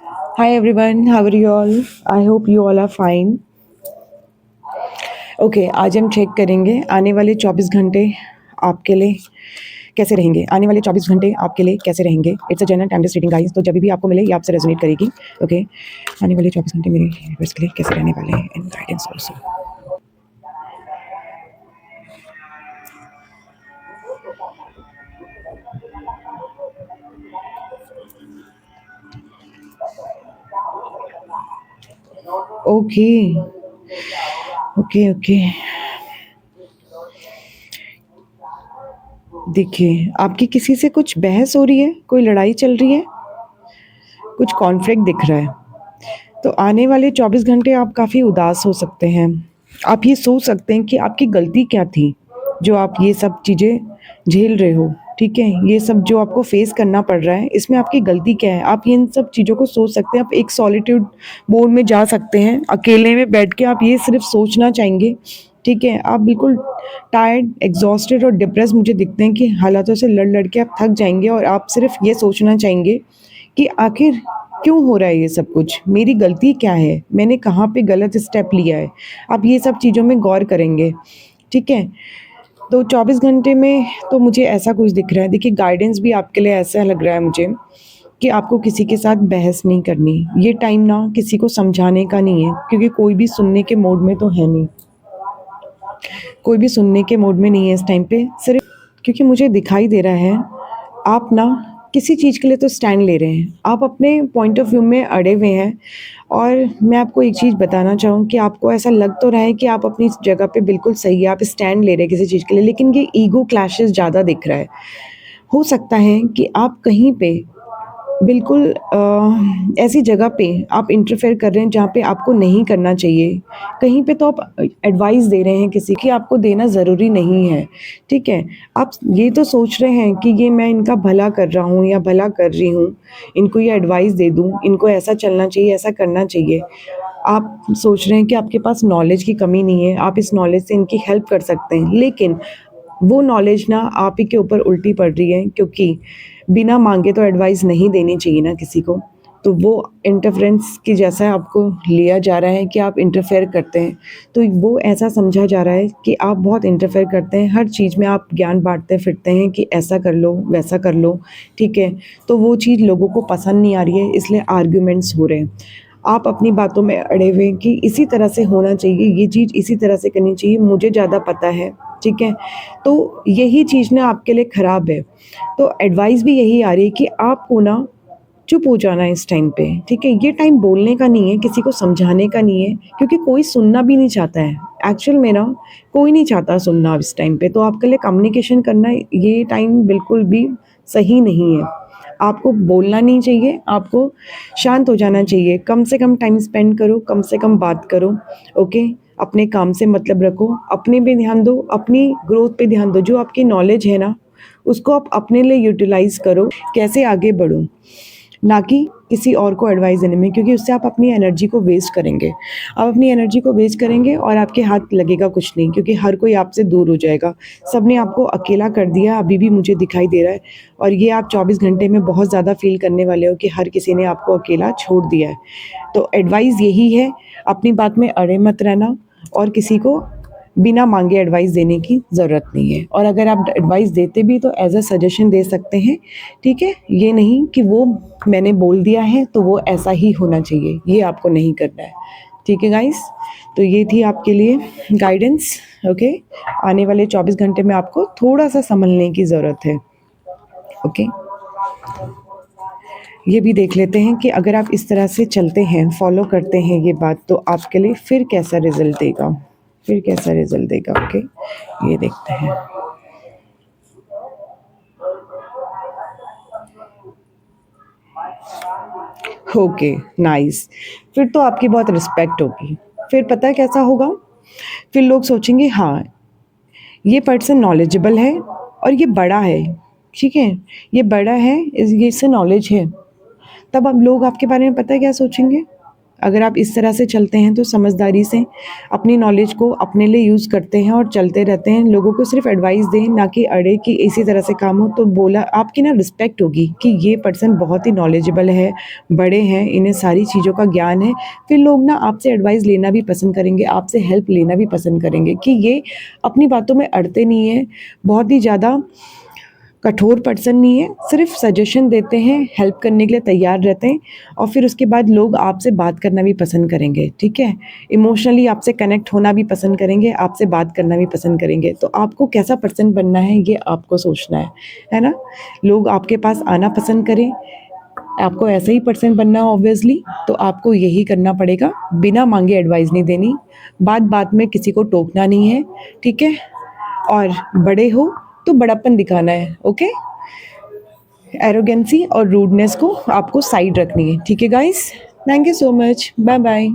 Hi everyone, how are you all? I hope you all are fine. Okay आज हम check करेंगे आने वाले 24 घंटे आपके लिए कैसे रहेंगे। आने वाले 24 घंटे आपके लिए कैसे रहेंगे। It's a general timeless reading guys, तो जब भी आपको मिले ये आपसे रेजोनेट करेगी। ओके आने वाले 24 घंटे मेरे यूनिवर्स के लिए कैसे रहने वाले हैं and guidance also. Okay okay okay देखिए आपकी किसी से कुछ बहस हो रही है, कोई लड़ाई चल रही है, कुछ कॉन्फ्लिक्ट दिख रहा है। तो आने वाले 24 घंटे आप काफ़ी उदास हो सकते हैं। आप ये सोच सकते हैं कि आपकी गलती क्या थी, जो आप ये सब चीज़ें झेल रहे हो, ठीक है? ये सब जो आपको फेस करना पड़ रहा है, इसमें आपकी गलती क्या है? आप इन सब चीज़ों को सोच सकते हैं। आप एक सॉलिट्यूड मोड में जा सकते हैं। अकेले में बैठ के आप ये सिर्फ़ सोचना चाहेंगे, ठीक है? आप बिल्कुल टायर्ड, एग्ज़ॉस्टेड और डिप्रेस्ड मुझे दिखते हैं कि हालातों से लड़-लड़ के आप थक जाएँगे और आप सिर्फ़ ये सोचना चाहेंगे कि आखिर क्यों हो रहा है ये सब कुछ? मेरी गलती क्या है? मैंने कहाँ पे गलत स्टेप लिया है? आप ये सब चीज़ों में गौर करेंगे, ठीक है? तो 24 घंटे में तो मुझे ऐसा कुछ दिख रहा है। देखिए गाइडेंस भी आपके लिए ऐसा लग रहा है मुझे कि आपको किसी के साथ बहस नहीं करनी। ये टाइम ना किसी को समझाने का नहीं है, क्योंकि कोई भी सुनने के मोड में तो है नहीं। कोई भी सुनने के मोड में नहीं है इस टाइम पे। सिर्फ़ क्योंकि मुझे दिखाई दे रहा है आप ना किसी चीज़ के लिए तो स्टैंड ले रहे हैं। आप अपने पॉइंट ऑफ व्यू में अड़े हुए हैं और मैं आपको एक चीज़ बताना चाहूँ कि आपको ऐसा लग तो रहा है कि आप अपनी जगह पे बिल्कुल सही है, आप स्टैंड ले रहे हैं किसी चीज़ के लिए, लेकिन ये ईगो क्लैशेस ज़्यादा दिख रहा है। हो सकता है कि आप कहीं पे बिल्कुल ऐसी जगह पे आप इंटरफेयर कर रहे हैं जहाँ पे आपको नहीं करना चाहिए। कहीं पे तो आप एडवाइस दे रहे हैं किसी की, आपको देना ज़रूरी नहीं है, ठीक है? आप ये तो सोच रहे हैं कि ये मैं इनका भला कर रहा हूँ या भला कर रही हूँ, इनको ये एडवाइस दे दूँ, इनको ऐसा चलना चाहिए, ऐसा करना चाहिए। आप सोच रहे हैं कि आपके पास नॉलेज की कमी नहीं है, आप इस नॉलेज से इनकी हेल्प कर सकते हैं, लेकिन वो नॉलेज ना आप ही के ऊपर उल्टी पड़ रही है, क्योंकि बिना माँगे तो एडवाइस नहीं देनी चाहिए ना किसी को। तो वो इंटरफेरेंस की जैसा आपको लिया जा रहा है कि आप इंटरफेयर करते हैं। तो वो ऐसा समझा जा रहा है कि आप बहुत इंटरफेयर करते हैं, हर चीज़ में आप ज्ञान बाँटते फिरते हैं कि ऐसा कर लो, वैसा कर लो, ठीक है? तो वो चीज़ लोगों को पसंद नहीं आ रही है, इसलिए आर्ग्यूमेंट्स हो रहे हैं। आप अपनी बातों में अड़े हुए हैं कि इसी तरह से होना चाहिए, ये चीज़ इसी तरह से करनी चाहिए, मुझे ज़्यादा पता है, ठीक है? तो यही चीज़ ना आपके लिए ख़राब है। तो एडवाइस भी यही आ रही है कि आपको ना चुप हो जाना है इस टाइम पे, ठीक है? ये टाइम बोलने का नहीं है, किसी को समझाने का नहीं है, क्योंकि कोई सुनना भी नहीं चाहता है। एक्चुअल में ना कोई नहीं चाहता सुनना इस टाइम पे, तो आपके लिए कम्युनिकेशन करना ये टाइम बिल्कुल भी सही नहीं है। आपको बोलना नहीं चाहिए, आपको शांत हो जाना चाहिए, कम से कम टाइम स्पेंड करो, कम से कम बात करो, ओके? अपने काम से मतलब रखो, अपने पे ध्यान दो, अपनी ग्रोथ पे ध्यान दो, जो आपकी नॉलेज है ना, उसको आप अपने लिए यूटिलाइज़ करो, कैसे आगे बढ़ूँ, ना कि किसी और को एडवाइस देने में, क्योंकि उससे आप अपनी एनर्जी को वेस्ट करेंगे। आप अपनी एनर्जी को वेस्ट करेंगे और आपके हाथ लगेगा कुछ नहीं, क्योंकि हर कोई आपसे दूर हो जाएगा। सबने आपको अकेला कर दिया, अभी भी मुझे दिखाई दे रहा है, और ये आप 24 घंटे में बहुत ज़्यादा फ़ील करने वाले हो कि हर किसी ने आपको अकेला छोड़ दिया है। तो एडवाइस यही है, अपनी बात में अड़े मत रहना और किसी को बिना माँगे एडवाइस देने की ज़रूरत नहीं है, और अगर आप एडवाइस देते भी तो एज़ अ सजेशन दे सकते हैं, ठीक है? ये नहीं कि वो मैंने बोल दिया है तो वो ऐसा ही होना चाहिए, ये आपको नहीं करना है, ठीक है गाइस? तो ये थी आपके लिए गाइडेंस, ओके? आने वाले 24 घंटे में आपको थोड़ा-सा सँभलने की ज़रूरत है, ओके? ये भी देख लेते हैं कि अगर आप इस तरह से चलते हैं, फ़ॉलो करते हैं ये बात, तो आपके लिए फिर कैसा रिज़ल्ट देगा, फिर कैसा रिज़ल्ट देगा, ओके? ये देखते हैं। Okay, nice. फिर तो आपकी बहुत रिस्पेक्ट होगी। फिर पता है कैसा होगा? फिर लोग सोचेंगे हाँ, ये पर्सन नॉलेजेबल है और ये बड़ा है, ठीक है? ये बड़ा है, ये इससे नॉलेज है। तब अब लोग आपके बारे में पता है क्या सोचेंगे? अगर आप इस तरह से चलते हैं तो समझदारी से अपनी नॉलेज को अपने लिए यूज़ करते हैं और चलते रहते हैं, लोगों को सिर्फ एडवाइस दें, ना कि अड़े कि इसी तरह से काम हो, तो बोला आपकी ना रिस्पेक्ट होगी कि ये पर्सन बहुत ही नॉलेजेबल है, बड़े हैं, इन्हें सारी चीज़ों का ज्ञान है। फिर लोग ना आपसे एडवाइस लेना भी पसंद करेंगे, आपसे हेल्प लेना भी पसंद करेंगे कि ये अपनी बातों में अड़ते नहीं हैं, बहुत ही ज़्यादा कठोर पर्सन नहीं है, सिर्फ सजेशन देते हैं, हेल्प करने के लिए तैयार रहते हैं और फिर उसके बाद लोग आपसे बात करना भी पसंद करेंगे, ठीक है? इमोशनली आपसे कनेक्ट होना भी पसंद करेंगे, आपसे बात करना भी पसंद करेंगे। तो आपको कैसा पर्सन बनना है ये आपको सोचना है ना? लोग आपके पास आना पसंद करें, आपको ऐसा ही पर्सन बनना है ऑब्वियसली, तो आपको यही करना पड़ेगा, बिना माँगे एडवाइस नहीं देनी, बात-बात में किसी को टोकना नहीं है, ठीक है? और बड़े हो तो बड़प्पन दिखाना है, ओके? एरोगेंसी और रूडनेस को आपको साइड रखनी है, ठीक है guys? Thank you so much, bye bye.